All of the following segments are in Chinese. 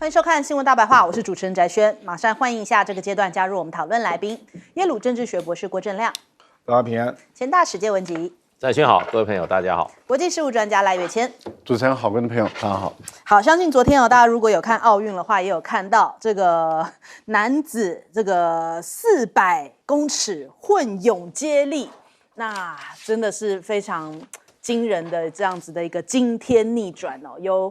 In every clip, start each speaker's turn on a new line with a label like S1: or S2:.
S1: 迎收看《新闻大白话》，我是主持人翟轩，马上欢迎一下这个阶段加入我们讨论来宾，耶鲁政治学博士郭正亮，
S2: 大家平安。
S1: 前大使谢文吉，
S3: 翟轩好，各位朋友大家好。
S1: 国际事务专家赖岳谦，
S2: 主持人好，观众朋友大家好。
S1: 好，相信昨天大家如果有看奥运的话，也有看到这个男子这个400公尺混泳接力，那真的是非常惊人的这样子的一个惊天逆转哦，由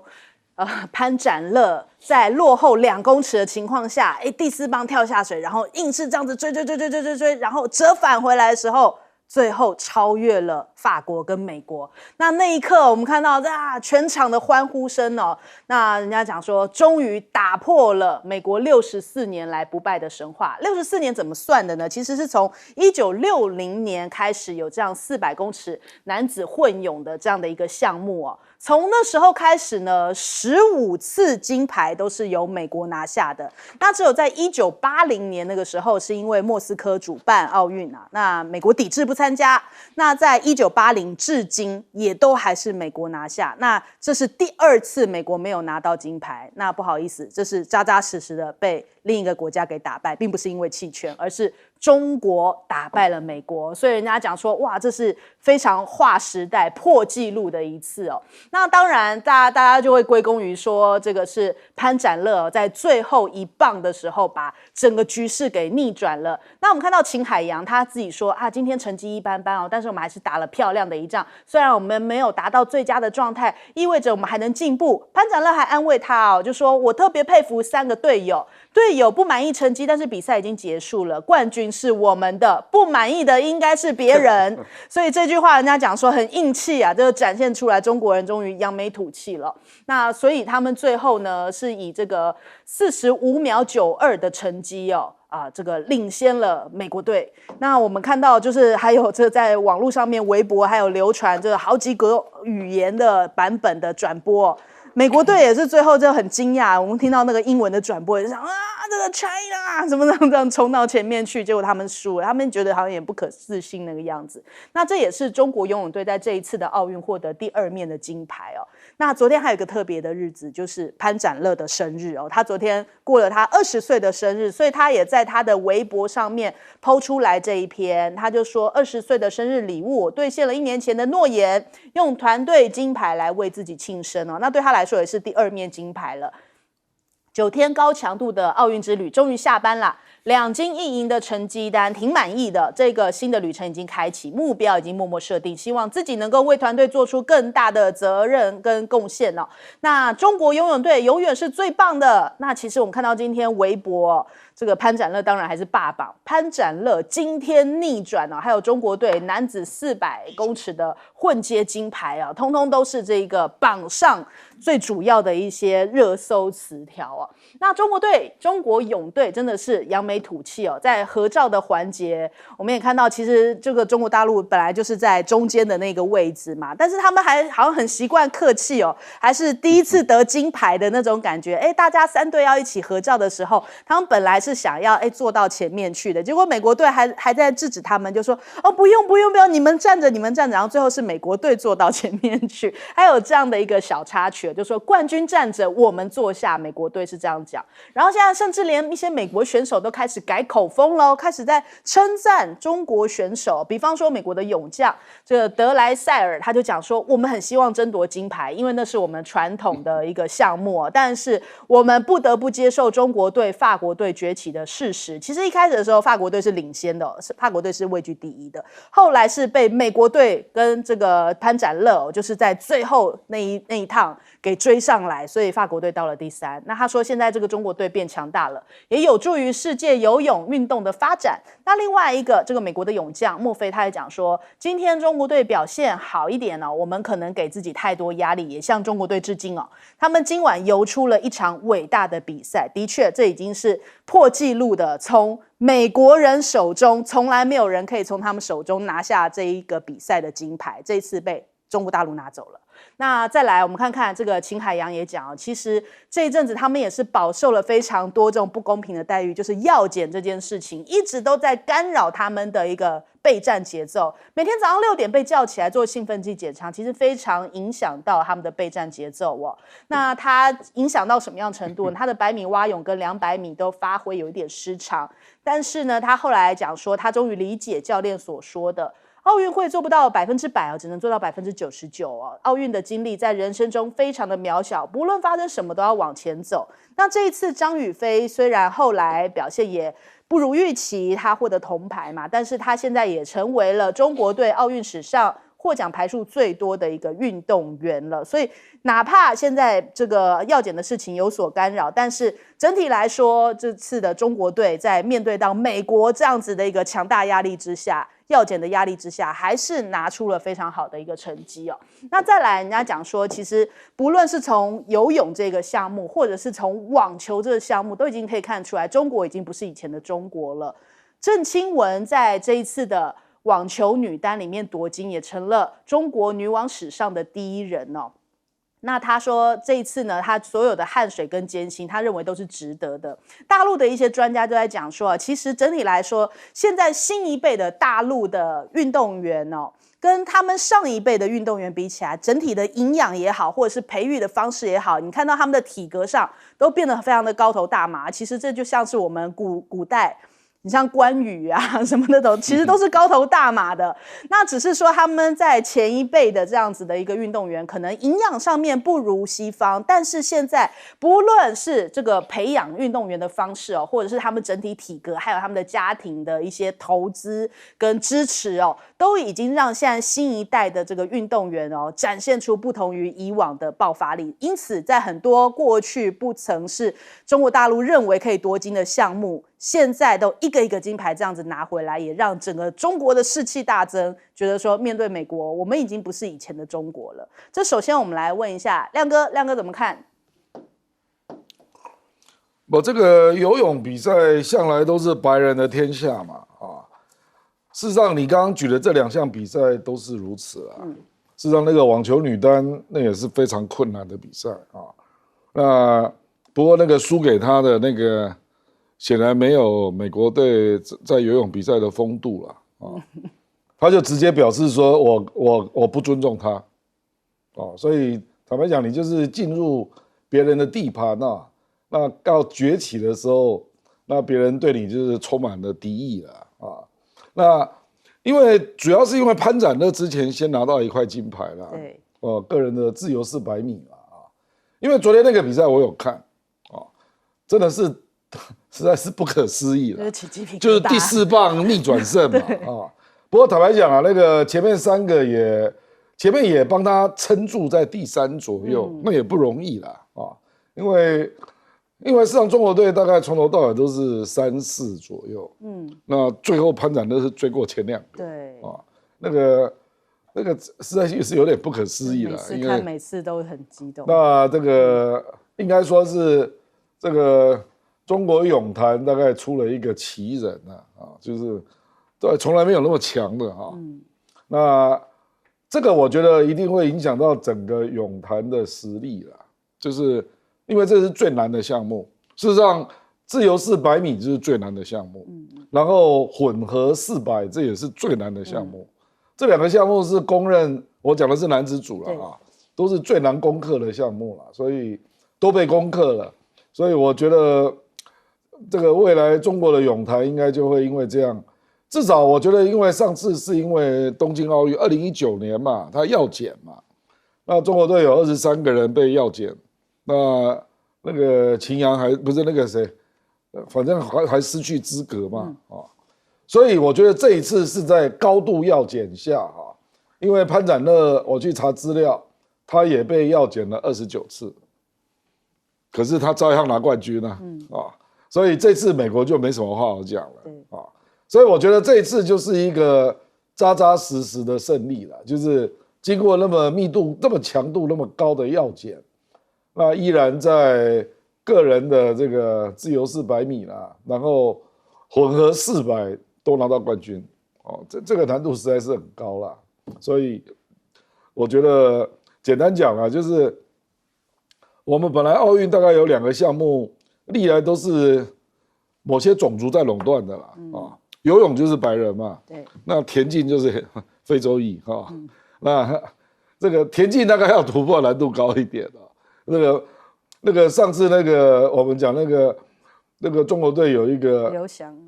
S1: 潘展乐在落后2公尺的情况下，第4棒跳下水，然后硬是这样子追，然后折返回来的时候，最后超越了法国跟美国。那一刻，我们看到全场的欢呼声哦。那人家讲说，终于打破了美国64年来不败的神话。64年怎么算的呢？其实是从1960年开始有这样400公尺男子混泳的这样的一个项目哦。从那时候开始呢，15次金牌都是由美国拿下的。那只有在1980年那个时候，是因为莫斯科主办奥运啊，那美国抵制不参加。那在1980至今也都还是美国拿下。那这是第2次美国没有拿到金牌。那不好意思，这是扎扎实实的被另一个国家给打败，并不是因为弃权，而是中国打败了美国。所以人家讲说，哇，这是非常划时代、破纪录的一次哦。那当然，大家就会归功于说，这个是潘展乐在最后1棒的时候把整个局势给逆转了。那我们看到秦海洋他自己说今天成绩一般般哦，但是我们还是打了漂亮的一仗。虽然我们没有达到最佳的状态，意味着我们还能进步。潘展乐还安慰他哦，就说我特别佩服3个队友。队友不满意成绩，但是比赛已经结束了，冠军是我们的，不满意的应该是别人。所以这句话人家讲说很硬气啊，这就展现出来中国人终于扬眉吐气了。那所以他们最后呢是以这个45秒92的成绩这个领先了美国队。那我们看到就是还有这在网络上面微博还有流传这好几个语言的版本的转播美国队也是最后就很惊讶，我们听到那个英文的转播也是想这个 China 怎么这样冲到前面去，结果他们输了，他们觉得好像也不可置信那个样子。那这也是中国游泳队在这一次的奥运获得第2面的金牌哦。那昨天还有一个特别的日子，就是潘展乐的生日哦，他昨天过了他20岁的生日，所以他也在他的微博上面抛出来这一篇，他就说20岁的生日礼物，我兑现了1年前的诺言，用团队金牌来为自己庆生哦。那对他来说也是第2面金牌了。9天高强度的奥运之旅终于下班了，2金1银的成绩单挺满意的。这个新的旅程已经开启，目标已经默默设定，希望自己能够为团队做出更大的责任跟贡献哦。那中国游泳队永远是最棒的。那其实我们看到今天微博这个潘展乐当然还是霸榜，潘展乐今天逆转还有中国队男子400公尺的混接金牌通通都是这个榜上最主要的一些热搜词条那中国泳队真的是扬眉吐气在合照的环节，我们也看到，其实这个中国大陆本来就是在中间的那个位置嘛，但是他们还好像很习惯客气还是第一次得金牌的那种感觉。大家3队要一起合照的时候，他们本来是想要坐到前面去的，结果美国队还在制止他们，就说不用，你们站着，然后最后是美国队坐到前面去，还有这样的一个小插曲，就说冠军站着，我们坐下，美国队是这样讲。然后现在甚至连一些美国选手都开始改口风了，开始在称赞中国选手，比方说美国的泳将这个德莱塞尔，他就讲说我们很希望争夺金牌，因为那是我们传统的一个项目但是我们不得不接受中国队、法国队崛起的事实。其实一开始的时候法国队是领先的法国队是位居第1的，后来是被美国队跟这个潘展乐就是在最后那一趟给追上来，所以法国队到了第3。那他说现在这个中国队变强大了，也有助于世界游泳运动的发展。那另外一个这个美国的泳将莫菲他也讲说，今天中国队表现好一点我们可能给自己太多压力，也向中国队致敬他们今晚游出了一场伟大的比赛，的确这已经是破纪录的，从美国人手中从来没有人可以从他们手中拿下这一个比赛的金牌，这一次被中国大陆拿走了。那再来，我们看看这个秦海洋也讲，其实这一阵子他们也是饱受了非常多这种不公平的待遇，就是药检这件事情一直都在干扰他们的一个备战节奏。每天早上6点被叫起来做兴奋剂检查，其实非常影响到他们的备战节奏哦。那它影响到什么样程度呢？他的100米蛙泳跟200米都发挥有一点失常，但是呢，他后来讲说，他终于理解教练所说的。奥运会做不到100%哦，只能做到99%哦。奥运的经历在人生中非常的渺小，不论发生什么都要往前走。那这一次张雨霏虽然后来表现也不如预期，她获得铜牌嘛，但是她现在也成为了中国队奥运史上获奖牌数最多的一个运动员了。所以哪怕现在这个药检的事情有所干扰，但是整体来说，这次的中国队在面对到美国这样子的一个强大压力之下，药检的压力之下，还是拿出了非常好的一个成绩哦。那再来，人家讲说，其实不论是从游泳这个项目，或者是从网球这个项目，都已经可以看出来，中国已经不是以前的中国了。郑钦文在这一次的网球女单里面夺金，也成了中国女网史上的第一人哦。那他说这一次呢，他所有的汗水跟艰辛，他认为都是值得的。大陆的一些专家都在讲说，其实整体来说，现在新一辈的大陆的运动员哦，跟他们上一辈的运动员比起来，整体的营养也好，或者是培育的方式也好，你看到他们的体格上都变得非常的高头大马。其实这就像是我们古代。你像关羽啊什么那种，其实都是高头大马的。那只是说他们在前一辈的这样子的一个运动员，可能营养上面不如西方，但是现在不论是这个培养运动员的方式哦，或者是他们整体体格，还有他们的家庭的一些投资跟支持哦，都已经让现在新一代的这个运动员哦，展现出不同于以往的爆发力。因此，在很多过去不曾是中国大陆认为可以夺金的项目，现在都一个一个金牌这样子拿回来，也让整个中国的士气大增，觉得说面对美国，我们已经不是以前的中国了。这首先我们来问一下亮哥，亮哥怎么看？
S4: 这个游泳比赛向来都是白人的天下嘛，啊，事实上你刚刚举的这2项比赛都是如此啊。事实上那个网球女单那也是非常困难的比赛啊。那不过那个输给他的那个。显然没有美国队在游泳比赛的风度了啊，他就直接表示说我不尊重他，哦，所以坦白讲，你就是进入别人的地盘啊，那到崛起的时候，那别人对你就是充满了敌意了啊。那因为主要是因为潘展乐之前先拿到1块金牌了，对，个人的自由式100米嘛啊，因为昨天那个比赛我有看啊，真的是。实在是不可思议了，就是第4棒逆转胜嘛啊！不过坦白讲啊，那个前面3个前面也帮他撑住在第3左右，那也不容易啦啊！因为事实上中国队大概从头到尾都是3、4左右，那最后潘展乐是追过前2个，对啊，那个实在是有点不可思议了，因为
S1: 每次都很激动。
S4: 那这个应该说是这个。中国泳坛大概出了一个奇人啊，就是对从来没有那么强的啊。那这个我觉得一定会影响到整个泳坛的实力啦，就是因为这是最难的项目。事实上，自由式100米就是最难的项目，然后混合400这也是最难的项目。这2个项目是公认，我讲的是男子组了啊，都是最难攻克的项目了，所以都被攻克了。所以我觉得。这个未来中国的泳坛应该就会因为这样，至少我觉得，因为上次是因为东京奥运2019年嘛，他药检嘛，那中国队有23个人被药检，那个秦阳还不是那个谁，反正还失去资格嘛啊，所以我觉得这一次是在高度药检下啊，因为潘展乐我去查资料，他也被药检了29次，可是他照样拿冠军啊，所以这次美国就没什么话好讲了啊，所以我觉得这一次就是一个扎扎实实的胜利了，就是经过那么密度、那么强度、那么高的药检，那依然在个人的这个自由式100米啦，然后混合400都拿到冠军哦，这个难度实在是很高啦，所以我觉得简单讲啊，就是我们本来奥运大概有2个项目，历来都是某些种族在垄断的啦。游泳就是白人嘛，
S1: 对，
S4: 那田径就是非洲裔哈。那这个田径大概要突破难度高一点啊。那个上次那个我们讲那个中国队有一个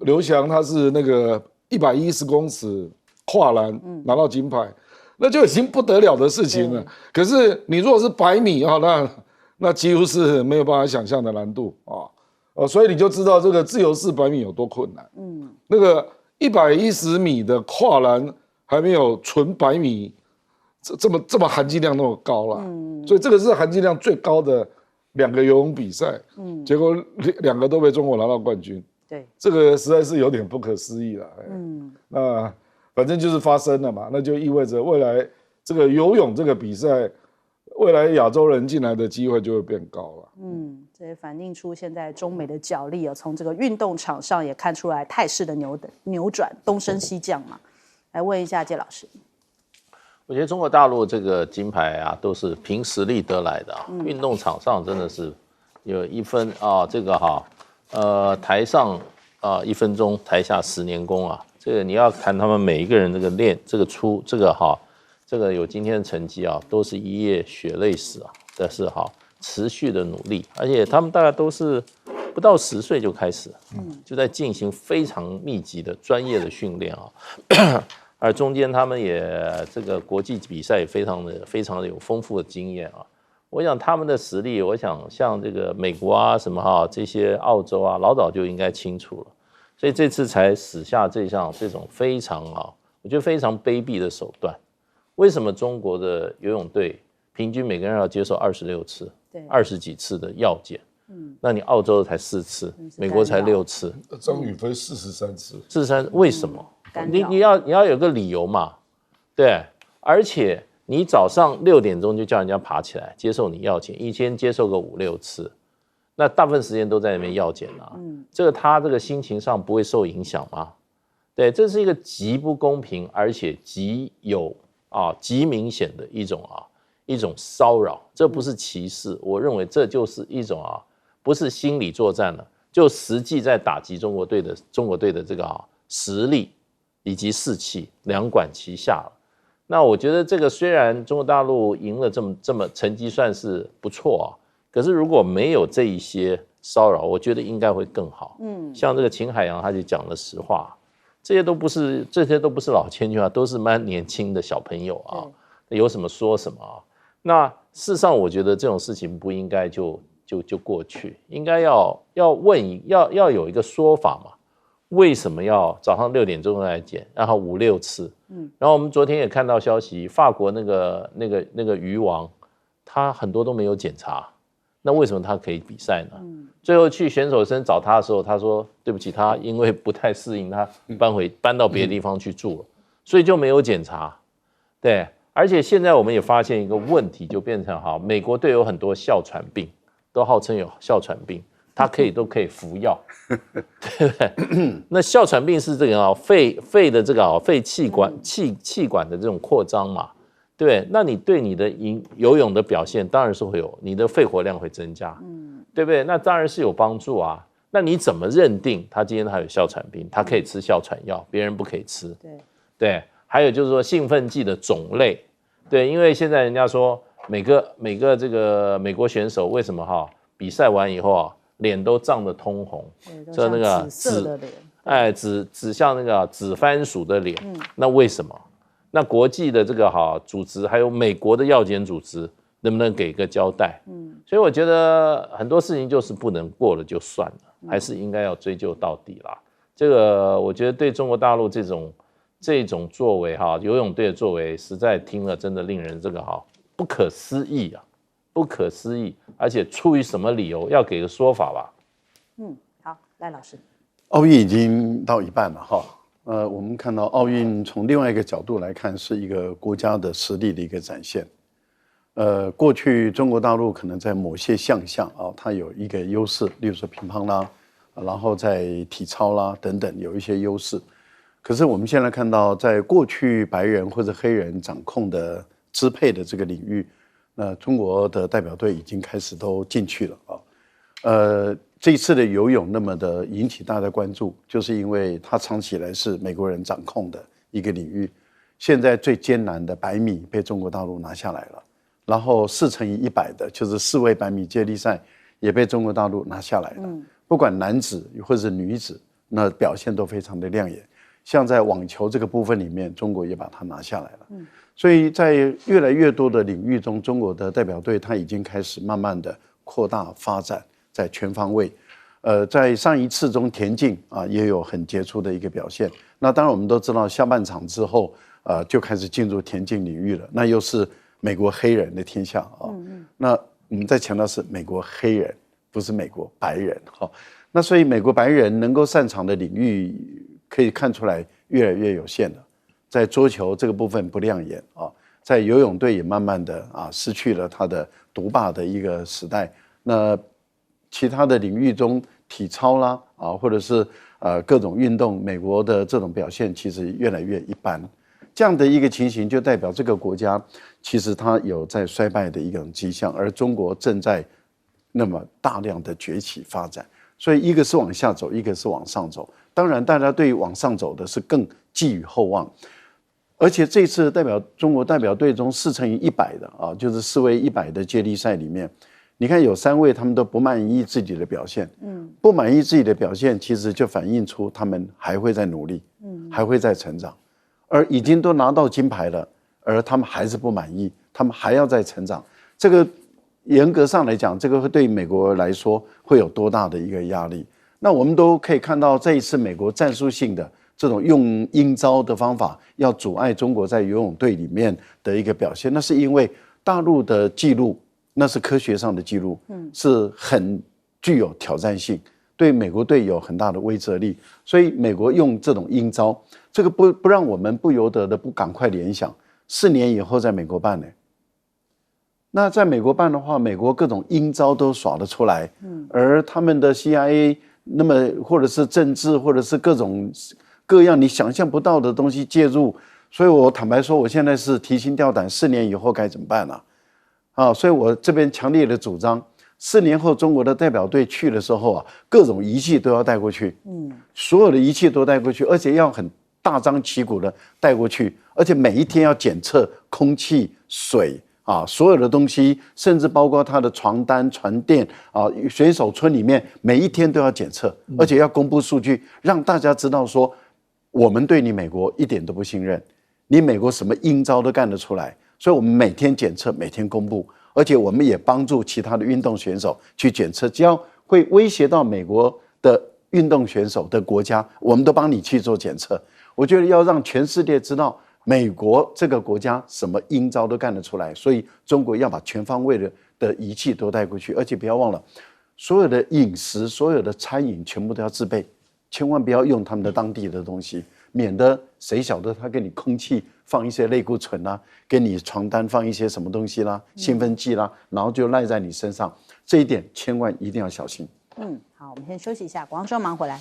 S4: 刘翔，他是那个110公尺跨栏拿到金牌，那就已经不得了的事情了。可是你如果是100米啊，那几乎是没有办法想象的难度啊。所以你就知道这个自由式100米有多困难。那个110米的跨栏还没有纯100米这么含金量那么高啦。所以这个是含金量最高的2个游泳比赛。结果2个都被中国拿到冠军。
S1: 对，
S4: 这个实在是有点不可思议了。那反正就是发生了嘛，那就意味着未来这个游泳这个比赛，未来亚洲人进来的机会就会变高了。
S1: 这也反映出现在中美的角力啊，从这个运动场上也看出来态势的扭转，东升西降嘛。来问一下介老师，
S3: 我觉得中国大陆这个金牌啊，都是凭实力得来的啊。运动场上真的是有一分啊，这个台上1分钟，台下10年功啊。这个你要看他们每一个人这个练，这个有今天的成绩啊，都是一夜血泪史啊，但是持续的努力，而且他们大概都是不到10岁就开始，就在进行非常密集的专业的训练啊。而中间他们也这个国际比赛也非常的有丰富的经验啊。我想他们的实力，我想像这个美国啊什么这些澳洲啊，老早就应该清楚了，所以这次才使下这种非常我觉得非常卑鄙的手段。为什么中国的游泳队平均每个人要接受26次，20几次的药检？那你澳洲才4次，美国才6次，
S4: 张雨霏43次
S3: ，43为什么？你要有个理由嘛，对，而且你早上6点钟就叫人家爬起来接受你药检，一天接受个5、6次，那大部分时间都在那边药检啊，他这个心情上不会受影响吗？对，这是一个极不公平，而且极明显的一种骚扰，这不是歧视，我认为这就是一种不是心理作战了，就实际在打击中国队的这个实力以及士气，两管齐下了。那我觉得这个虽然中国大陆赢了这么成绩算是不错可是如果没有这一些骚扰，我觉得应该会更好。像这个秦海洋他就讲了实话，这些都不是老千军都是蛮年轻的小朋友有什么说什么那事实上我觉得这种事情不应该就过去，应该要有一个说法嘛。为什么要早上6点钟来检，然后5、6次？然后我们昨天也看到消息，法国那个鱼王，他很多都没有检查，那为什么他可以比赛呢？最后去选手村找他的时候，他说对不起，他因为不太适应，他搬到别的地方去住了，所以就没有检查。对，而且现在我们也发现一个问题，就变成美国队有很多哮喘病，都号称有哮喘病。他都可以服药，对不对？那哮喘病是这个肺的这个肺气管的这种扩张嘛，对。那你对你的游泳的表现当然是会有，你的肺活量会增加，对不对？那当然是有帮助啊。那你怎么认定他今天他有哮喘病，他可以吃哮喘药，别人不可以吃？对。还有就是说兴奋剂的种类，对，因为现在人家说每个这个美国选手为什么比赛完以后脸都涨得通红，像那个
S1: 紫色的脸，
S3: 紫像那个紫番薯的脸，那为什么？那国际的这个组织，还有美国的药检组织，能不能给个交代？所以我觉得很多事情就是不能过了就算了，还是应该要追究到底啦。这个我觉得对中国大陆这种作为游泳队的作为，实在听了真的令人这个不可思议啊。不可思议，而且出于什么理由要给个说法吧？
S1: 好，赖老师，
S2: 奥运已经到一半了我们看到奥运从另外一个角度来看，是一个国家的实力的一个展现。过去中国大陆可能在某些项它有一个优势，例如说乒乓啦，然后在体操啦等等有一些优势。可是我们现在看到，在过去白人或者黑人掌控的支配的这个领域，那中国的代表队已经开始都进去了啊。这一次的游泳那么的引起大家关注，就是因为它长期以来是美国人掌控的一个领域。现在最艰难的100米被中国大陆拿下来了，然后4×100的，就是4位100米接力赛也被中国大陆拿下来了。不管男子或者是女子，那表现都非常的亮眼。像在网球这个部分里面，中国也把它拿下来了。所以在越来越多的领域中，中国的代表队它已经开始慢慢的扩大发展，在全方位。在上一次中田径啊也有很杰出的一个表现。那当然我们都知道，下半场之后，就开始进入田径领域了。那又是美国黑人的天下啊。那我们再强调是美国黑人，不是美国白人哈。那所以美国白人能够擅长的领域，可以看出来越来越有限了。在桌球这个部分不亮眼啊，在游泳队也慢慢的失去了他的独霸的一个时代。那其他的领域中，体操啦或者是各种运动，美国的这种表现其实越来越一般。这样的一个情形就代表这个国家其实它有在衰败的一种迹象，而中国正在那么大量的崛起发展。所以一个是往下走，一个是往上走。当然大家对于往上走的是更寄予厚望。而且这次中国代表队中4×100的就是4位100的接力赛里面，你看有3位他们都不满意自己的表现，不满意自己的表现，其实就反映出他们还会再努力，还会再成长，而已经都拿到金牌了，而他们还是不满意，他们还要再成长。这个严格上来讲，这个会对美国来说会有多大的一个压力？那我们都可以看到，这一次美国战术性的这种用阴招的方法，要阻碍中国在游泳队里面的一个表现，那是因为大陆的记录。那是科学上的记录，是很具有挑战性，对美国队有很大的威慑力。所以美国用这种阴招，这个不让我们不由得的不赶快联想，4年以后在美国办呢？那在美国办的话，美国各种阴招都耍得出来，而他们的 CIA 那么或者是政治或者是各样你想象不到的东西介入，所以我坦白说，我现在是提心吊胆，4年以后该怎么办呢？所以我这边强烈的主张，4年后中国的代表队去的时候各种仪器都要带过去，所有的仪器都带过去，而且要很大张旗鼓的带过去，而且每一天要检测空气、水所有的东西，甚至包括他的床单、床垫选手村里面每一天都要检测，而且要公布数据，让大家知道说，我们对你美国一点都不信任，你美国什么阴招都干得出来。所以我们每天检测，每天公布，而且我们也帮助其他的运动选手去检测，只要会威胁到美国的运动选手的国家，我们都帮你去做检测。我觉得要让全世界知道美国这个国家什么阴招都干得出来，所以中国要把全方位的仪器都带过去，而且不要忘了，所有的饮食、所有的餐饮全部都要自备，千万不要用他们的当地的东西。免得谁晓得他给你空气放一些类固醇啦，给你床单放一些什么东西啦，兴奋剂啦，然后就赖在你身上，这一点千万一定要小心。
S1: 好，我们先休息一下，广告之后马上回来。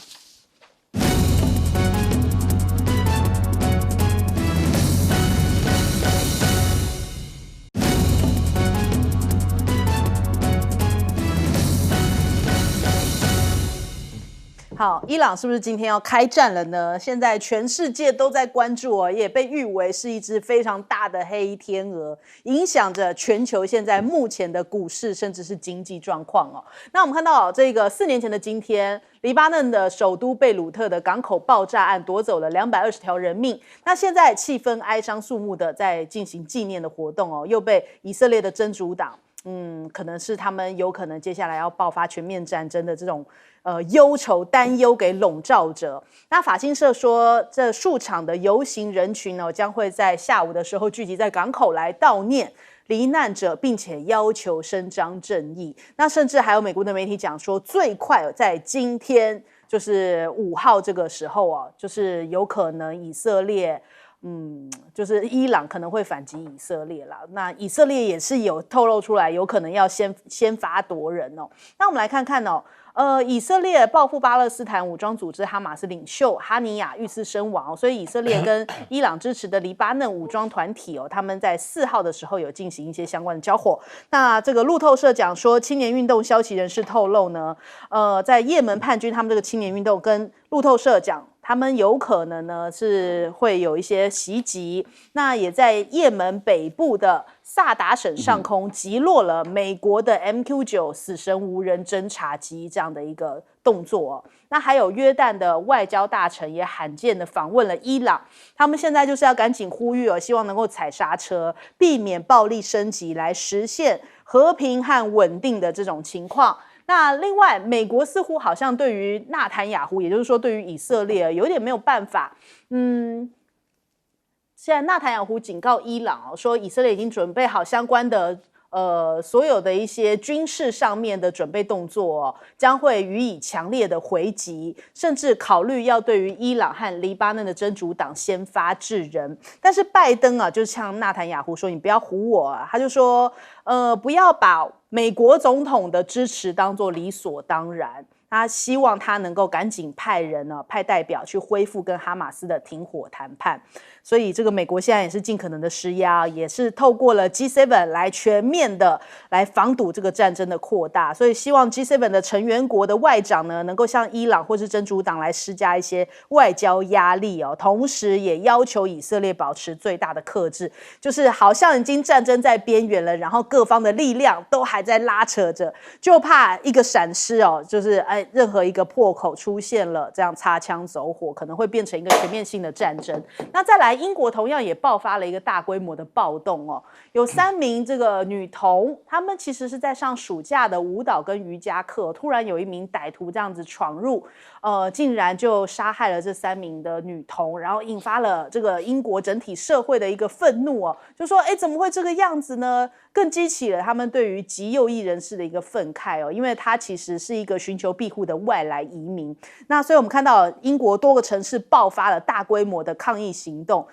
S1: 好，伊朗是不是今天要开战了呢？现在全世界都在关注也被誉为是一只非常大的黑天鹅，影响着全球现在目前的股市甚至是经济状况那我们看到这个4年前的今天，黎巴嫩的首都贝鲁特的港口爆炸案夺走了220条人命，那现在气氛哀伤肃穆的在进行纪念的活动又被以色列的真主党可能是他们有可能接下来要爆发全面战争的这种忧愁担忧给笼罩着。那法新社说，这数场的游行人群将会在下午的时候聚集在港口来悼念罹难者，并且要求伸张正义。那甚至还有美国的媒体讲说，最快在今天就是5号这个时候就是有可能以色列就是伊朗可能会反击以色列啦。那以色列也是有透露出来，有可能要先发夺人哦。那我们来看看哦。以色列报复巴勒斯坦武装组织哈马斯领袖哈尼亚遇刺身亡，所以以色列跟伊朗支持的黎巴嫩武装团体他们在4号的时候有进行一些相关的交火。那这个路透社讲说，青年运动消息人士透露呢，在也门叛军他们这个青年运动跟路透社讲，他们有可能呢是会有一些袭击，那也在也门北部的萨达省上空击落了美国的 MQ-9 死神无人侦察机这样的一个动作那还有约旦的外交大臣也罕见的访问了伊朗，他们现在就是要赶紧呼吁希望能够踩刹车，避免暴力升级，来实现和平和稳定的这种情况。那另外，美国似乎好像对于纳坦雅胡，也就是说对于以色列有点没有办法。现在纳坦雅胡警告伊朗说，以色列已经准备好相关的所有的一些军事上面的准备动作将会予以强烈的回击，甚至考虑要对于伊朗和黎巴嫩的真主党先发制人。但是拜登就向纳坦雅胡说，你不要唬我他就说不要把美国总统的支持当作理所当然，他希望他能够赶紧派代表去恢复跟哈马斯的停火谈判。所以这个美国现在也是尽可能的施压，也是透过了 G7 来全面的来防堵这个战争的扩大。所以希望 G7 的成员国的外长呢，能够向伊朗或是真主党来施加一些外交压力同时也要求以色列保持最大的克制，就是好像已经战争在边缘了，然后各方的力量都还在拉扯着，就怕一个闪失就是任何一个破口出现了，这样擦枪走火，可能会变成一个全面性的战争。那再来，英国同样也爆发了一个大规模的暴动有3名这个女童，她们其实是在上暑假的舞蹈跟瑜伽课，突然有一名歹徒这样子闯入，竟然就杀害了这3名的女童，然后引发了这个英国整体社会的一个愤怒就说怎么会这个样子呢？更激起了他们对于极右翼人士的一个愤慨因为他其实是一个寻求庇护的外来移民。那所以我们看到英国多个城市爆发了大规模的抗议行动，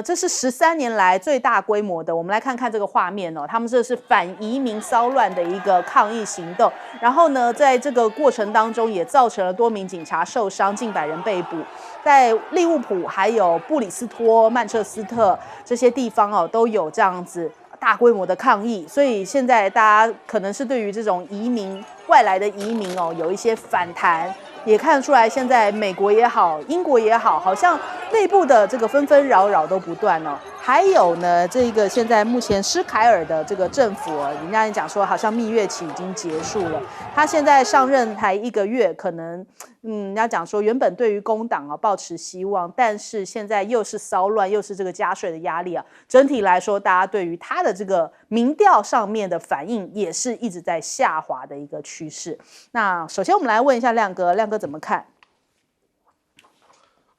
S1: 这是13年来最大规模的。我们来看看这个画面他们这是反移民骚乱的一个抗议行动，然后呢，在这个过程当中也造成了多名警察受伤，近100人被捕。在利物浦还有布里斯托、曼彻斯特这些地方都有这样子大规模的抗议，所以现在大家可能是对于这种移民外来的移民有一些反弹，也看得出来现在美国也好，英国也好，好像内部的这个纷纷扰扰都不断还有呢，这个现在目前施凯尔的这个政府人家也讲说，好像蜜月期已经结束了。他现在上任才1个月，可能人家讲说，原本对于工党抱持希望，但是现在又是骚乱，又是这个加税的压力整体来说，大家对于他的这个民调上面的反应也是一直在下滑的一个趋势。那首先我们来问一下亮哥，亮哥怎么看？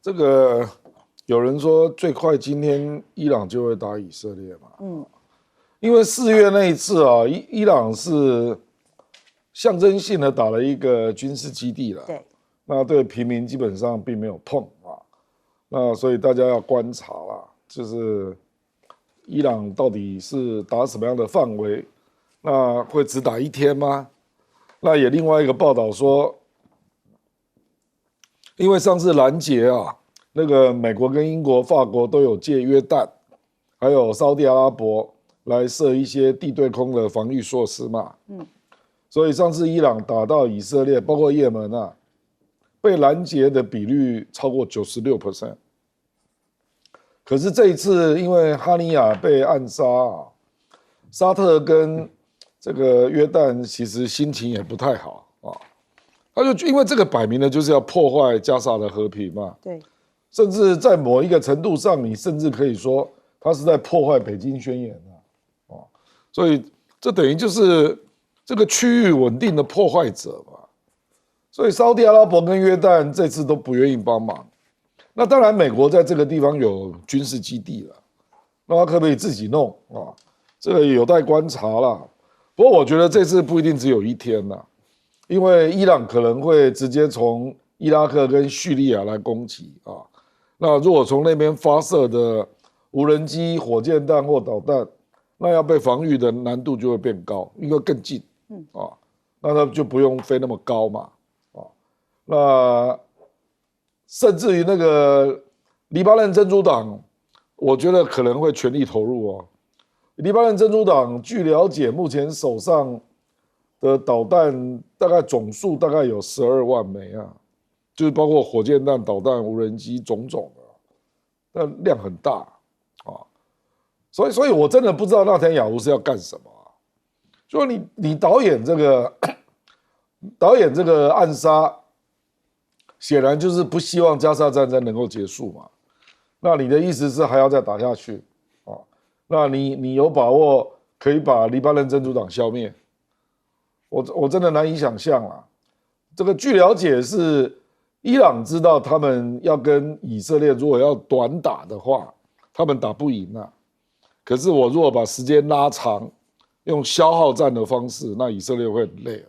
S4: 这个有人说最快今天伊朗就会打以色列嘛？因为4月那一次伊朗是象征性的打了一个军事基地了，
S1: 对，
S4: 那对平民基本上并没有碰那所以大家要观察啦，就是伊朗到底是打什么样的范围？那会只打1天吗？那也另外一个报道说，因为上次拦截那个美国跟英国、法国都有借约旦，还有沙地阿拉伯来设一些地对空的防御措施嘛。所以上次伊朗打到以色列，包括也门被拦截的比率超过96%。可是这一次，因为哈尼亚被暗杀沙特跟这个约旦其实心情也不太好他就因为这个摆明了就是要破坏加沙的和平嘛。
S1: 对。
S4: 甚至在某一个程度上，你甚至可以说他是在破坏北京宣言所以这等于就是这个区域稳定的破坏者嘛。所以沙地阿拉伯跟约旦这次都不愿意帮忙。那当然，美国在这个地方有军事基地了，那他可不可以自己弄这个有待观察啦。不过我觉得这次不一定只有1天啦，因为伊朗可能会直接从伊拉克跟叙利亚来攻击那如果从那边发射的无人机、火箭弹或导弹，那要被防御的难度就会变高，因为更近，那它就不用飞那么高嘛，那甚至于那个黎巴嫩真主党，我觉得可能会全力投入哦。黎巴嫩真主党据了解，目前手上的导弹大概总数大概有12万枚啊，就是包括火箭弹、导弹、无人机种种的，那量很大啊。所以我真的不知道纳坦雅胡是要干什么啊。就你导演这个暗杀，显然就是不希望加沙战争能够结束嘛。那你的意思是还要再打下去啊？那你有把握可以把黎巴嫩真主党消灭？我真的难以想象啦。这个据了解是伊朗知道他们要跟以色列如果要短打的话，他们打不赢啊。可是我如果把时间拉长，用消耗战的方式，那以色列会很累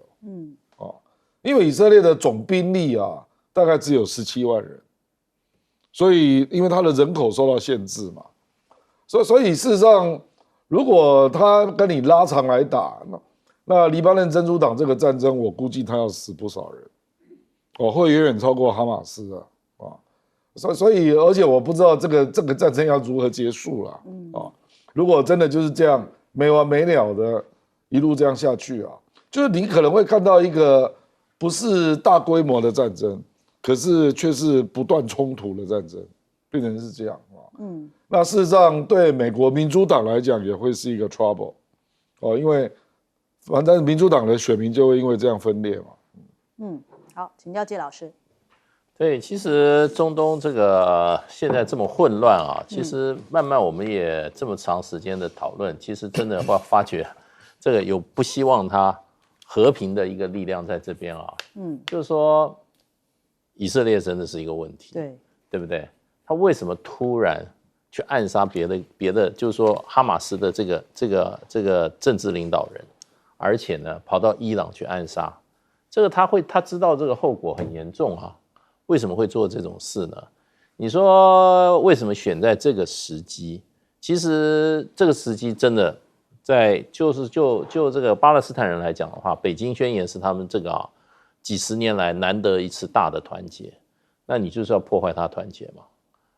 S4: 哦。因为以色列的总兵力啊，大概只有17万人，所以因为他的人口受到限制嘛，所以事实上，如果他跟你拉长来打，那黎巴嫩真主党这个战争，我估计他要死不少人，会远远超过哈马斯啊。所以而且我不知道这个战争要如何结束了啊。如果真的就是这样没完没了的一路这样下去啊，就是你可能会看到一个不是大规模的战争，可是却是不断冲突的战争，变成是这样啊。那事实上对美国民主党来讲也会是一个 trouble 因为反正民主党的选民就会因为这样分裂嘛。
S1: 好，请教介老师。
S3: 对，其实中东这个现在这么混乱啊，其实慢慢我们也这么长时间的讨论，其实真的会发觉，这个有不希望它和平的一个力量在这边啊。就是说，以色列真的是一个问题，对不对？他为什么突然去暗杀别的，就是说哈马斯的这个政治领导人，而且呢跑到伊朗去暗杀，这个他知道这个后果很严重啊。为什么会做这种事呢？你说为什么选在这个时机？其实这个时机真的就这个巴勒斯坦人来讲的话，北京宣言是他们这个几十年来难得一次大的团结，那你就是要破坏他团结嘛？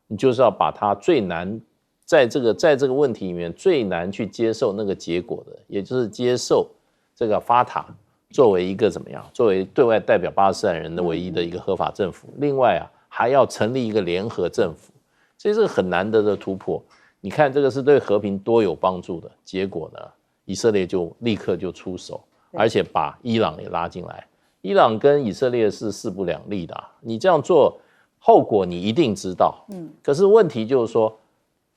S3: 你就是要把他最难在这个问题里面最难去接受那个结果的，也就是接受这个法塔作为一个怎么样？作为对外代表巴勒斯坦人的唯一的一个合法政府，另外还要成立一个联合政府，所以这个很难得的突破。你看这个是对和平多有帮助的，结果呢，以色列就立刻就出手，而且把伊朗也拉进来。伊朗跟以色列是势不两立的你这样做后果你一定知道。可是问题就是说，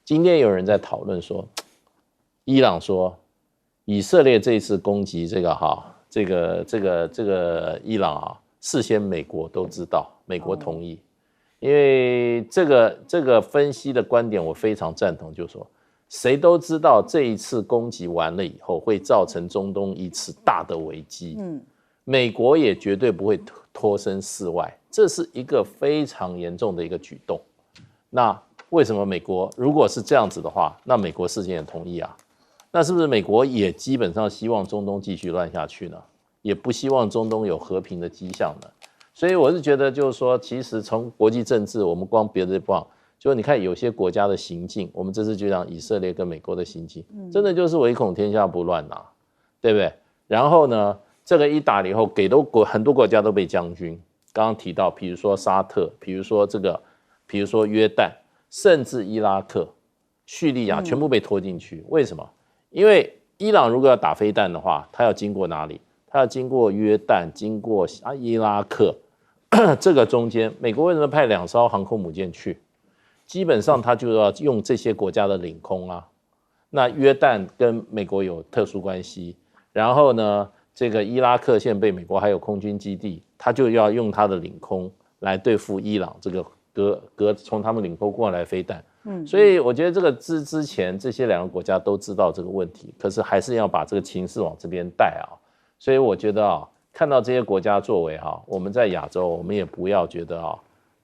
S3: 今天有人在讨论说，伊朗说以色列这一次攻击这个伊朗事先美国都知道，美国同意，因为这个分析的观点我非常赞同，就是说谁都知道这一次攻击完了以后会造成中东一次大的危机，美国也绝对不会脱身事外，这是一个非常严重的一个举动。那为什么美国如果是这样子的话，那美国事先也同意那是不是美国也基本上希望中东继续乱下去呢？也不希望中东有和平的迹象呢？所以我是觉得，就是说，其实从国际政治，我们光别的不讲，就是你看有些国家的行径，我们这次就讲以色列跟美国的行径，真的就是唯恐天下不乱对不对？然后呢，这个一打了以后，很多国家都被将军。刚刚提到，比如说沙特，比如说约旦，甚至伊拉克、叙利亚，全部被拖进去。为什么？因为伊朗如果要打飞弹的话，它要经过哪里？它要经过约旦，经过伊拉克，这个中间，美国为什么派2艘航空母舰去？基本上它就要用这些国家的领空那约旦跟美国有特殊关系，然后呢，这个伊拉克现在被美国还有空军基地，它就要用它的领空来对付伊朗这个从他们领空过来飞弹。所以我觉得这个之前这些2个国家都知道这个问题，可是还是要把这个情势往这边带所以我觉得看到这些国家作为我们在亚洲，我们也不要觉得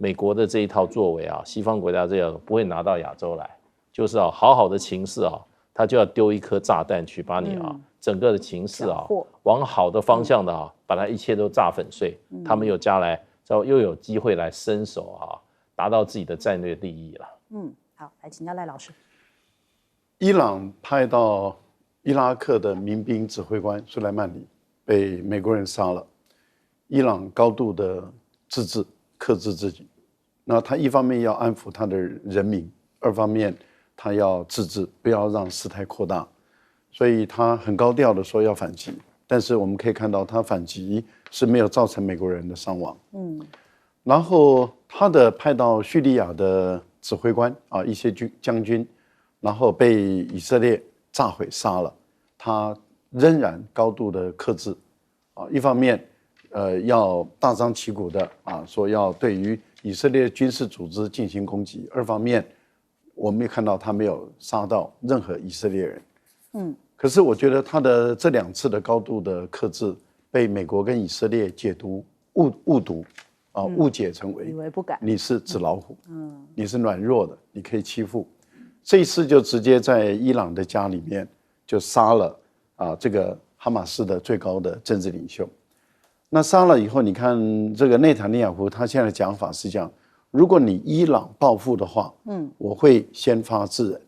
S3: 美国的这一套作为啊，西方国家这样不会拿到亚洲来，就是啊，好好的情势啊，他就要丢一颗炸弹去把你啊，整个的情势啊，往好的方向的啊，把它一切都炸粉碎，他们又有机会来伸手啊，达到自己的战略利益了。
S1: 好，来请教赖老师。
S2: 伊朗派到伊拉克的民兵指挥官苏莱曼尼被美国人杀了，伊朗高度的自治，克制自己。那他一方面要安抚他的人民，二方面他要自治，不要让事态扩大，所以他很高调的说要反击。但是我们可以看到，他反击是没有造成美国人的伤亡。然后他的派到叙利亚的指挥官啊，一些将军，然后被以色列炸毁杀了，他仍然高度的克制啊，一方面要大张旗鼓的啊说要对于以色列军事组织进行攻击，二方面我们也看到他没有杀到任何以色列人。可是我觉得他的这2次的高度的克制被美国跟以色列解读误读啊，误解成为
S1: 以为不敢，
S2: 你是纸老虎，你是软弱的，你可以欺负。这一次就直接在伊朗的家里面就杀了啊这个哈马斯的最高的政治领袖。那杀了以后，你看这个内塔尼亚胡他现在的讲法是这样：如果你伊朗报复的话，我会先发制人。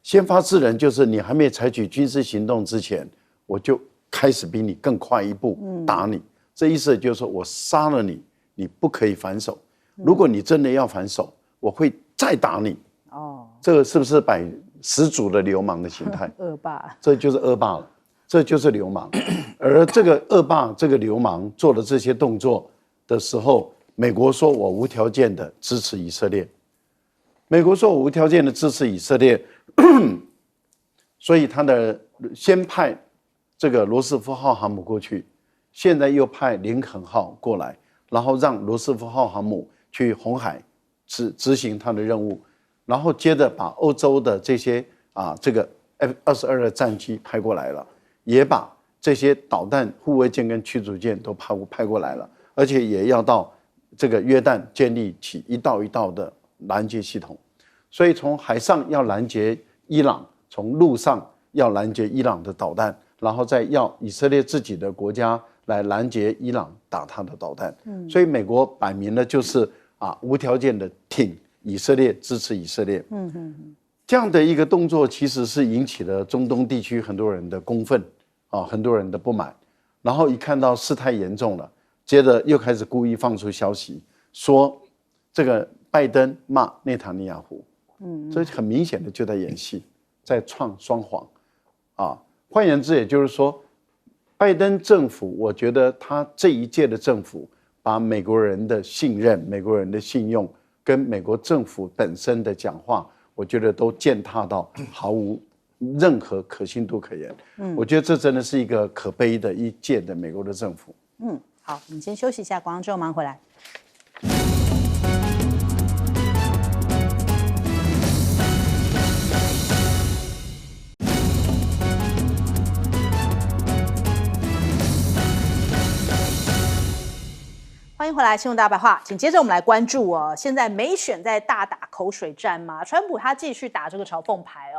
S2: 先发制人就是你还没采取军事行动之前，我就开始比你更快一步打你。这意思就是说我杀了你，你不可以反手。如果你真的要反手，我会再打你。这个是不是始祖的流氓的形态？
S1: 恶霸，
S2: 这就是恶霸了，这就是流氓。而这个恶霸、这个流氓做的这些动作的时候，美国说我无条件的支持以色列。美国说我无条件的支持以色列，所以他的先派这个罗斯福号航母过去，现在又派林肯号过来，然后让罗斯福号航母去红海执行他的任务，然后接着把欧洲的这些这个 F-22的战机派过来了，也把这些导弹护卫舰跟驱逐舰都派过来了，而且也要到这个约旦建立起一道一道的拦截系统。所以从海上要拦截伊朗，从陆上要拦截伊朗的导弹，然后再要以色列自己的国家来拦截伊朗打他的导弹。所以美国摆明了就是无条件的挺以色列，支持以色列。这样的一个动作其实是引起了中东地区很多人的公愤很多人的不满。然后一看到事态严重了，接着又开始故意放出消息说这个拜登骂内塔尼亚胡。这很明显的就在演戏，在创双簧换言之，也就是说，拜登政府，我觉得他这一届的政府把美国人的信任、美国人的信用跟美国政府本身的讲话，我觉得都践踏到毫无任何可信度可言。我觉得这真的是一个可悲的一届的美国的政府。
S1: 好，我们先休息一下，广告之后马上回来。欢迎回来，新闻大白话，紧接着我们来关注现在美选在大打口水战嘛，川普他继续打这个嘲讽牌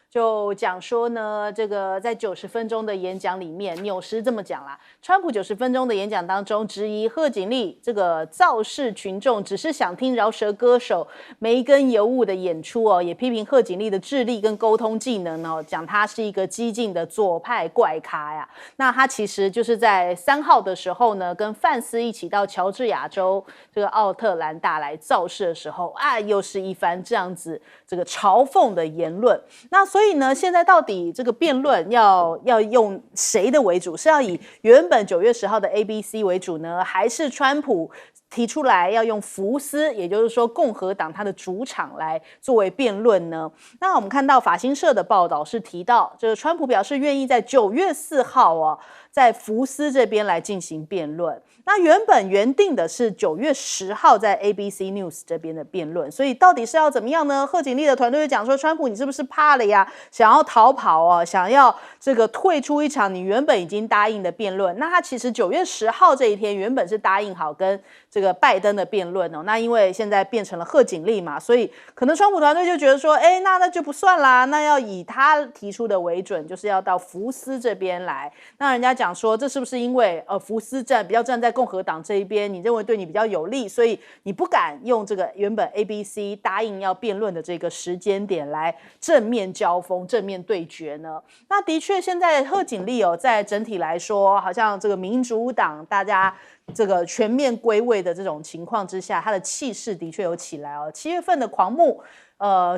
S1: 就讲说呢，这个在90分钟的演讲里面，纽时这么讲啦，川普90分钟的演讲当中，质疑贺锦丽这个造势群众只是想听饶舌歌手梅根尤物的演出也批评贺锦丽的智力跟沟通技能讲他是一个激进的左派怪咖呀。那他其实就是在3号的时候呢，跟范斯一起到乔治亚州这个奥特兰大来造势的时候又是一番这样子这个嘲讽的言论。那所以呢，现在到底这个辩论要用谁的为主？是要以原本9月10号的 ABC 为主呢，还是川普提出来要用福斯，也就是说共和党他的主场来作为辩论呢？那我们看到法新社的报道是提到，这个川普表示愿意在9月4号在福斯这边来进行辩论。那原定的是9月10号在 ABC News 这边的辩论，所以到底是要怎么样呢？贺锦丽的团队就讲说，川普你是不是怕了呀？想要逃跑想要这个退出一场你原本已经答应的辩论。那他其实9月10号这一天原本是答应好跟这个个拜登的辩论哦。那因为现在变成了贺锦丽嘛，所以可能川普团队就觉得说，哎，那就不算啦，那要以他提出的为准，就是要到福斯这边来。那人家讲说，这是不是因为福斯比较站在共和党这一边，你认为对你比较有利，所以你不敢用这个原本 ABC 答应要辩论的这个时间点来正面交锋、正面对决呢？那的确，现在贺锦丽在整体来说，好像这个民主党大家这个全面归位的这种情况之下，他的气势的确有起来哦。7月份的狂募，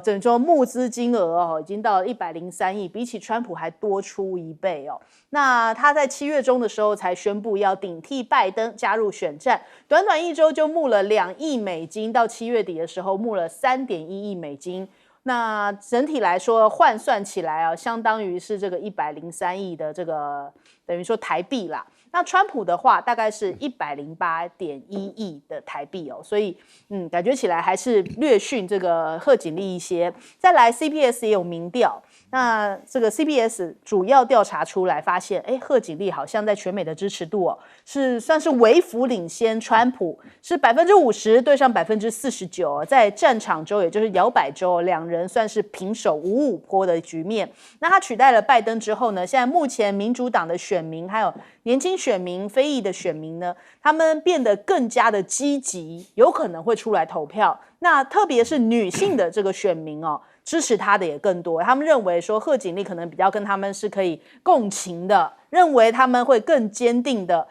S1: 等于说募资金额已经到了103亿，比起川普还多出1倍哦。那他在7月中的时候才宣布要顶替拜登加入选战，短短1周就募了2亿美金，到7月底的时候募了3.1亿美金。那整体来说换算起来相当于是这个103亿的这个等于说台币啦。那川普的话大概是108.1亿的台币所以感觉起来还是略逊这个贺锦丽一些。再来 CBS 也有民调，那这个 CBS 主要调查出来发现，贺锦丽好像在全美的支持度是算是微幅领先川普，是50%对上49%，在战场州也就是摇摆州两人算是平手5-5波的局面。那他取代了拜登之后呢，现在目前民主党的选民还有年轻选民、非裔的选民呢，他们变得更加的积极，有可能会出来投票。那特别是女性的这个选民支持他的也更多，他们认为说贺锦丽可能比较跟他们是可以共情的，认为他们会更坚定的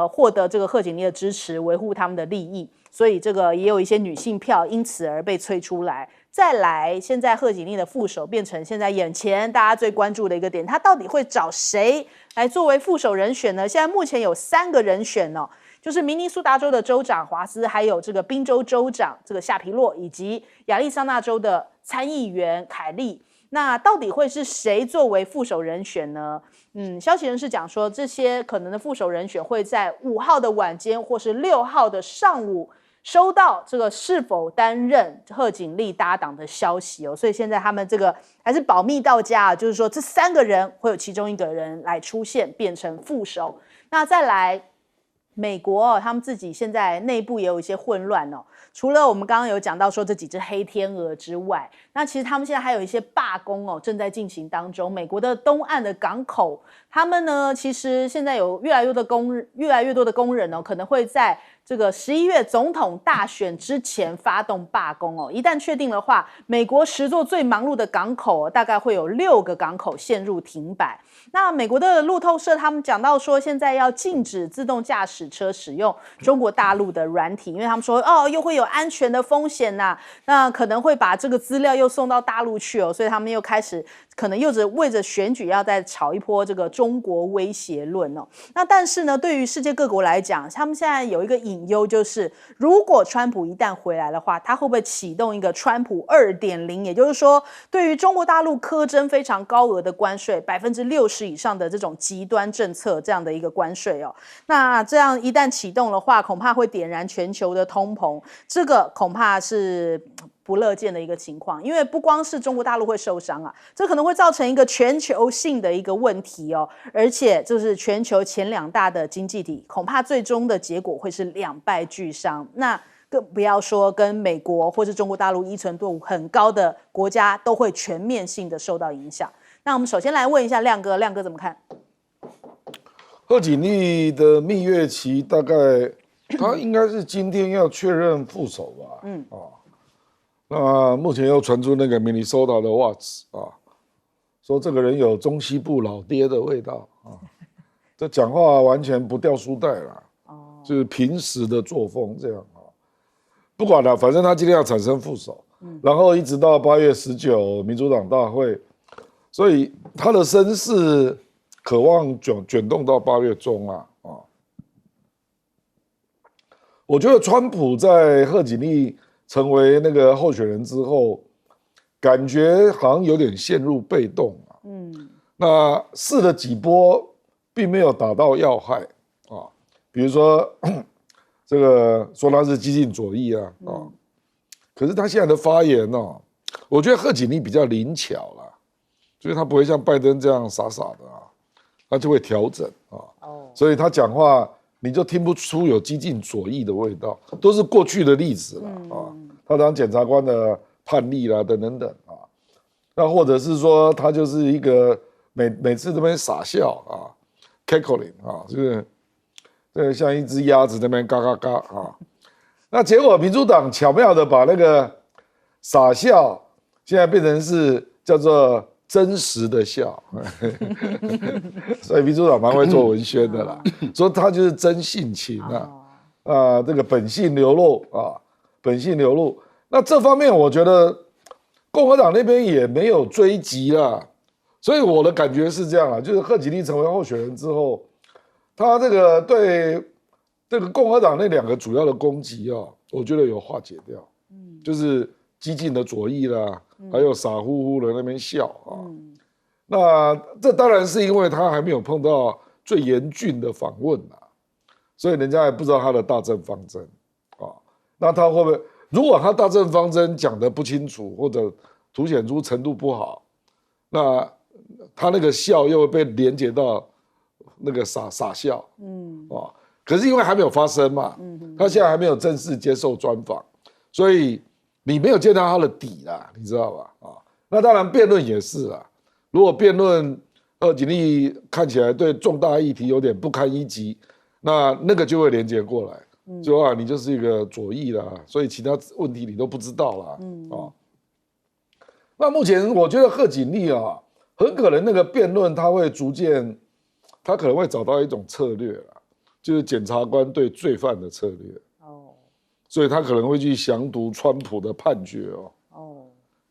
S1: 获得这个贺锦丽的支持，维护他们的利益，所以这个也有一些女性票因此而被催出来。再来，现在贺锦丽的副手变成现在眼前大家最关注的一个点，他到底会找谁来作为副手人选呢？现在目前有3个人选就是明尼苏达州的州长华斯，还有这个宾州州长这个夏皮洛，以及亚利桑那州的参议员凯利。那到底会是谁作为副手人选呢？消息人士讲说，这些可能的副手人选会在5号的晚间或是6号的上午收到这个是否担任贺锦丽搭档的消息所以现在他们这个还是保密到家就是说这3个人会有其中1个人来出现变成副手。那再来美国他们自己现在内部也有一些混乱除了我们刚刚有讲到说这几只黑天鹅之外，那其实他们现在还有一些罢工正在进行当中。美国的东岸的港口，他们呢其实现在有越来越多的工人可能会在这个11月总统大选之前发动罢工一旦确定的话，美国10座最忙碌的港口大概会有6个港口陷入停摆。那美国的路透社他们讲到说，现在要禁止自动驾驶车使用中国大陆的软体，因为他们说又会有安全的风险那可能会把这个资料又送到大陆去所以他们又开始可能又为着选举要再炒一波这个中国威胁论那但是呢，对于世界各国来讲，他们现在有一个隐忧，就是如果川普一旦回来的话，他会不会启动一个川普 2.0， 也就是说对于中国大陆苛征非常高额的关税，60%以上的这种极端政策，这样的一个关税那这样一旦启动的话，恐怕会点燃全球的通膨，这个恐怕是不乐见的一个情况。因为不光是中国大陆会受伤这可能会造成一个全球性的一个问题而且就是全球前2大的经济体，恐怕最终的结果会是两败俱伤。那更不要说跟美国或是中国大陆依存度很高的国家都会全面性的受到影响。那我们首先来问一下亮哥怎么看？
S4: 贺锦丽的蜜月期大概他应该是今天要确认副手吧？那目前又传出那个明尼苏达的 Watts 说这个人有中西部老爹的味道这讲话完全不掉书袋啦，就是平时的作风这样不管了，反正他今天要产生副手，然后一直到8月19民主党大会，所以他的声势渴望卷动到8月中我觉得川普在贺锦丽成为那个候选人之后，感觉好像有点陷入被动那试了几波，并没有打到要害比如说这个说他是激进左翼可是他现在的发言我觉得贺锦丽比较灵巧啦，就是他不会像拜登这样傻傻的他就会调整所以他讲话你就听不出有激进左翼的味道，都是过去的历史了啊。他当检察官的判例啦，等等等啊。那或者是说他就是一个每次这边傻笑啊 ，cackling 啊，就是像一只鸭子那边嘎嘎嘎啊。那结果民主党巧妙的把那个傻笑现在变成是叫做真实的笑，所以民主党蛮会做文宣的啦，说他就是真性情啊，这个本性流露啊，本性流露。那这方面我觉得共和党那边也没有追击啦，所以我的感觉是这样啦，就是贺锦丽成为候选人之后，他这个对这个共和党那2个主要的攻击啊，我觉得有化解掉，就是激进的左翼啦，还有傻乎乎的那边笑啊。那这当然是因为他还没有碰到最严峻的访问啊，所以人家也不知道他的大政方针啊。那他会不会？如果他大政方针讲得不清楚，或者凸显出程度不好，那他那个笑又会被连接到那个傻笑，可是因为还没有发生嘛，他现在还没有正式接受专访，所以你没有见到他的底啦，你知道吧？那当然辩论也是啦，如果辩论贺锦丽看起来对重大议题有点不堪一击，那个就会连接过来。就你就是一个左翼啦，所以其他问题你都不知道啦，那目前我觉得贺锦丽啊，很可能那个辩论他会逐渐，他可能会找到一种策略啦，就是检察官对罪犯的策略。所以他可能会去详读川普的判决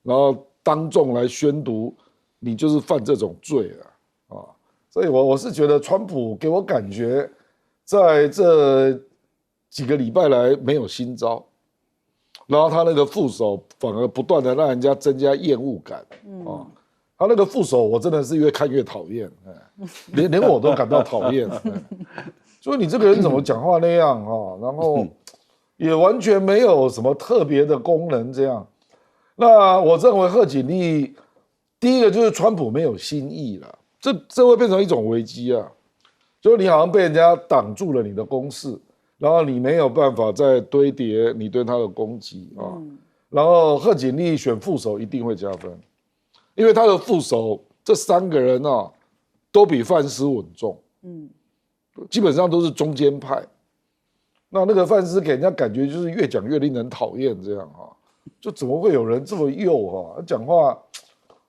S4: 然后当众来宣读你就是犯这种罪了所以我是觉得川普给我感觉在这几个礼拜来没有新招，然后他那个副手反而不断的让人家增加厌恶感他那个副手我真的是越看越讨厌，连我都感到讨厌，所以你这个人怎么讲话那样然后也完全没有什么特别的功能这样。那我认为贺锦丽第一个就是川普没有新意了，这会变成一种危机啊，就是你好像被人家挡住了你的攻势，然后你没有办法再堆叠你对他的攻击然后贺锦丽选副手一定会加分，因为他的副手这3个人都比范斯稳重，基本上都是中间派。那个范斯给人家感觉就是越讲越令人讨厌，这样就怎么会有人这么幼讲话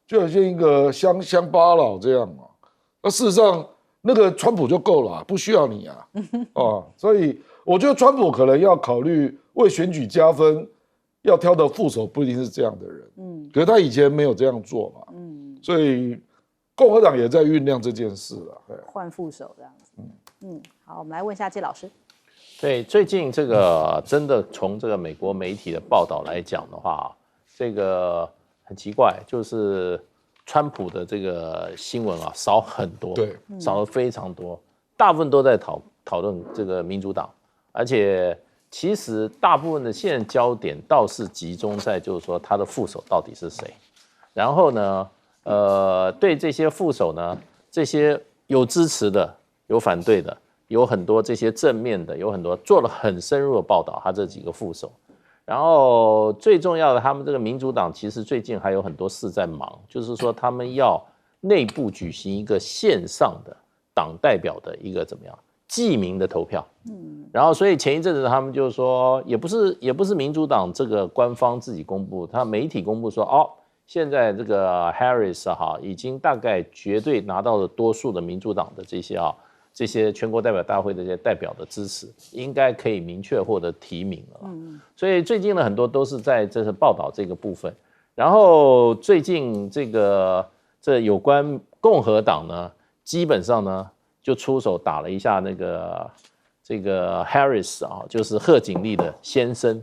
S4: 就好像一个乡巴佬这样那事实上那个川普就够了，不需要你所以我觉得川普可能要考虑为选举加分，要挑的副手不一定是这样的人，可是他以前没有这样做嘛，所以共和党也在酝酿这件事
S1: 换副手这样子，好，我们来问一下季老师。
S3: 对，最近这个真的从这个美国媒体的报道来讲的话，这个很奇怪，就是川普的这个新闻少很多，
S4: 对，
S3: 少了非常多，大部分都在讨论这个民主党，而且其实大部分的现在焦点倒是集中在就是说他的副手到底是谁，然后呢，对这些副手呢，这些有支持的，有反对的。有很多这些正面的，有很多做了很深入的报道，他这几个副手。然后最重要的，他们这个民主党其实最近还有很多事在忙，就是说他们要内部举行一个线上的党代表的一个怎么样记名的投票。然后所以前一阵子他们就说，也不是民主党这个官方自己公布，他媒体公布说现在这个 Harris 已经大概绝对拿到了多数的民主党的这些全国代表大会的这些代表的支持，应该可以明确获得提名了。所以最近呢，很多都是在这是报道这个部分。然后最近这有关共和党呢，基本上呢就出手打了一下这个 Harris 就是贺锦丽的先生，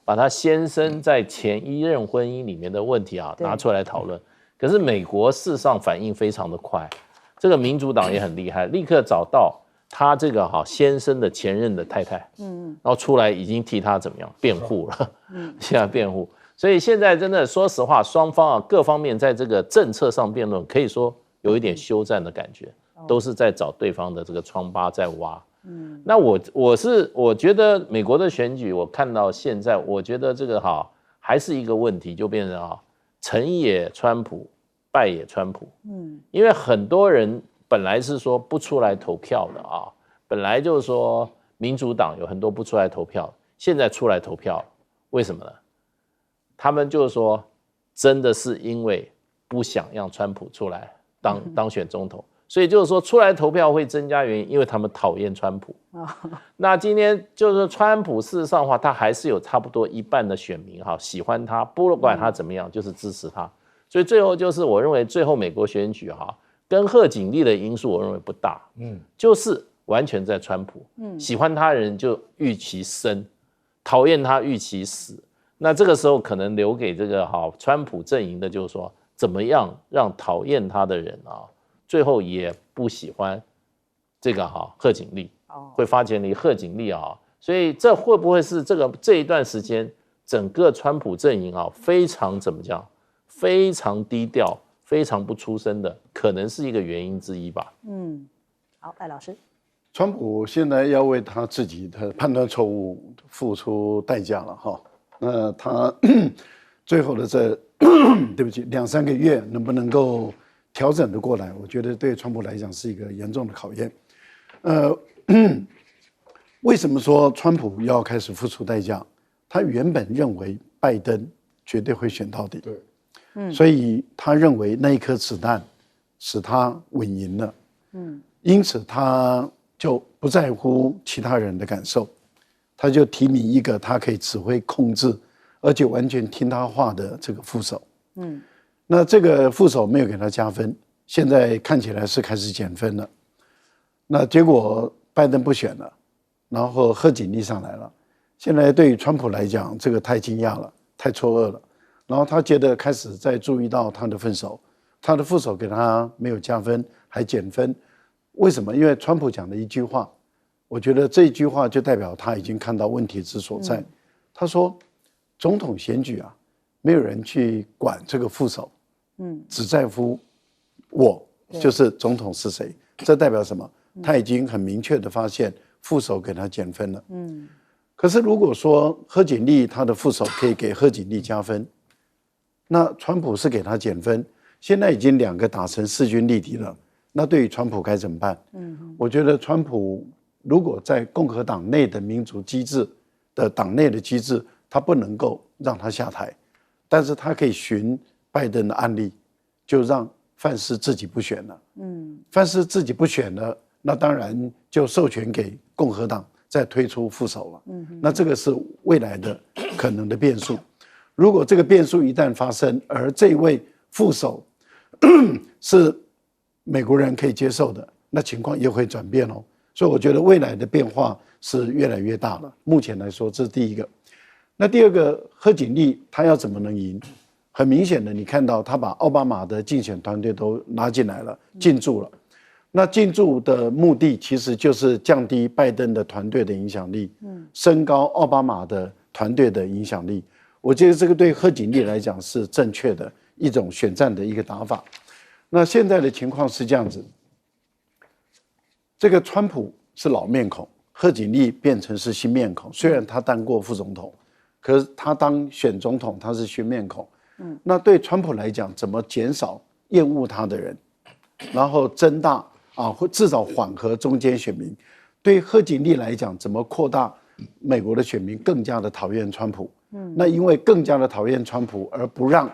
S3: 把他先生在前一任婚姻里面的问题拿出来讨论。可是美国事实上反应非常的快。这个民主党也很厉害，立刻找到他这个先生的前任的太太，然后出来已经替他怎么样辩护了，现在辩护，所以现在真的说实话，双方各方面在这个政策上辩论，可以说有一点休战的感觉，都是在找对方的这个疮疤在挖。那我觉得美国的选举，我看到现在，我觉得这个还是一个问题，就变成成也川普，败也川普。因为很多人本来是说不出来投票的本来就是说民主党有很多不出来投票，现在出来投票了，为什么呢？他们就是说，真的是因为不想让川普出来当选总统，所以就是说出来投票会增加原因，因为他们讨厌川普。那今天就是川普，事实上的话，他还是有差不多一半的选民喜欢他，不管他怎么样，就是支持他。所以最后就是我认为最后美国选举跟贺锦丽的因素，我认为不大，就是完全在川普，喜欢他的人就预期生，讨厌他预期死。那这个时候可能留给这个川普阵营的，就是说怎么样让讨厌他的人最后也不喜欢这个贺锦丽，会发现你贺锦丽所以这会不会是这一段时间整个川普阵营非常怎么讲，非常低调，非常不出声的，可能是一个原因之一吧。
S1: 好，赖老师，
S2: 川普现在要为他自己的判断错误付出代价了那他最后的对不起2-3个月能不能够调整得过来，我觉得对川普来讲是一个严重的考验。为什么说川普要开始付出代价？他原本认为拜登绝对会选到底，对，所以他认为那一颗子弹使他稳赢了，因此他就不在乎其他人的感受，他就提名一个他可以指挥控制，而且完全听他话的这个副手。那这个副手没有给他加分，现在看起来是开始减分了。那结果拜登不选了，然后贺锦丽上来了。现在对于川普来讲，这个太惊讶了，太错愕了。然后他觉得开始在注意到他的副手，他的副手给他没有加分，还减分。为什么？因为川普讲的一句话，我觉得这一句话就代表他已经看到问题之所在。他说，总统选举没有人去管这个副手，只在乎我就是总统是谁。这代表什么？他已经很明确的发现副手给他减分了。可是如果说贺锦丽他的副手可以给贺锦丽加分，那川普是给他减分，现在已经2个打成势均力敌了。那对于川普该怎么办？我觉得川普如果在共和党内的民主机制的党内的机制，他不能够让他下台，但是他可以循拜登的案例，就让范斯自己不选了。范斯自己不选了，那当然就授权给共和党再推出副手了。那这个是未来的可能的变数。如果这个变数一旦发生，而这位副手是美国人可以接受的，那情况也会转变哦。所以我觉得未来的变化是越来越大了。目前来说，这是第一个。那第二个，贺锦丽他要怎么能赢？很明显的，你看到他把奥巴马的竞选团队都拉进来了，进驻了。那进驻的目的其实就是降低拜登的团队的影响力，升高奥巴马的团队的影响力。我觉得这个对贺锦丽来讲是正确的一种选战的一个打法。那现在的情况是这样子，这个川普是老面孔，贺锦丽变成是新面孔。虽然他当过副总统，可是他当选总统他是新面孔。那对川普来讲，怎么减少厌恶他的人，然后增大或至少缓和中间选民？对贺锦丽来讲，怎么扩大美国的选民更加的讨厌川普？那因为更加的讨厌川普，而不让